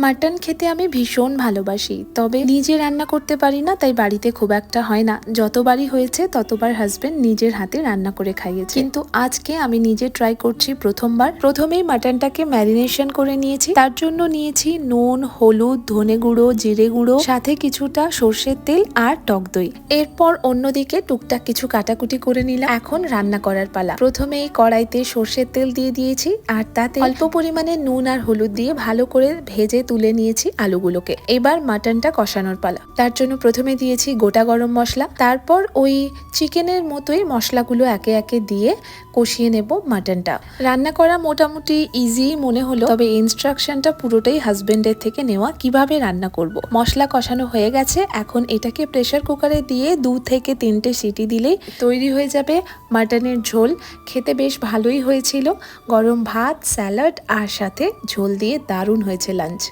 Mutton খেতে আমি ভীষণ ভালোবাসি, তবে নিজে রান্না করতে পারি না, তাই বাড়িতে খুব একটা হয় না। যতবারই হয়েছে ততবার হাজবেন্ড নিজের হাতে রান্না করে খাইয়েছে, কিন্তু আজকে আমি নিজে ট্রাই করছি প্রথমবার। প্রথমেই মাটনটাকে ম্যারিনেশন করে নিয়েছি। তার জন্য নিয়েছি নুন, হলুদ, ধনে গুঁড়ো, জিরে গুঁড়ো, সাথে কিছুটা সর্ষের তেল আর টক দই। এরপর অন্যদিকে টুকটাক কিছু কাটাকুটি করে নিলাম। এখন রান্না করার পালা। প্রথমে এই কড়াইতে সর্ষের তেল দিয়ে দিয়েছি, আর তাতে অল্প পরিমাণে নুন আর হলুদ দিয়ে ভালো করে ভেজে তুলে নিয়েছি আলুগুলোকে। এবার মাটনটা কষানোর পালা। তার জন্য প্রথমে দিয়েছি গোটা গরম মশলা, তারপর ওই চিকেনের মতোই মশলাগুলো একে একে দিয়ে কষিয়ে নেব মাটনটা। রান্না করা মোটামুটি ইজি মনে হলো, তবে ইনস্ট্রাকশনটা পুরোটাই হাজবেন্ডের থেকে নেওয়া, কিভাবে রান্না করব। মশলা কষানো হয়ে গেছে, এখন এটাকে প্রেসার কুকারে দিয়ে 2 থেকে 3টে সিটি দিলেই তৈরি হয়ে যাবে মাটনের ঝোল। খেতে বেশ ভালোই হয়েছিল। গরম ভাত, স্যালাড আর সাথে ঝোল দিয়ে দারুণ হয়েছে লাঞ্চ।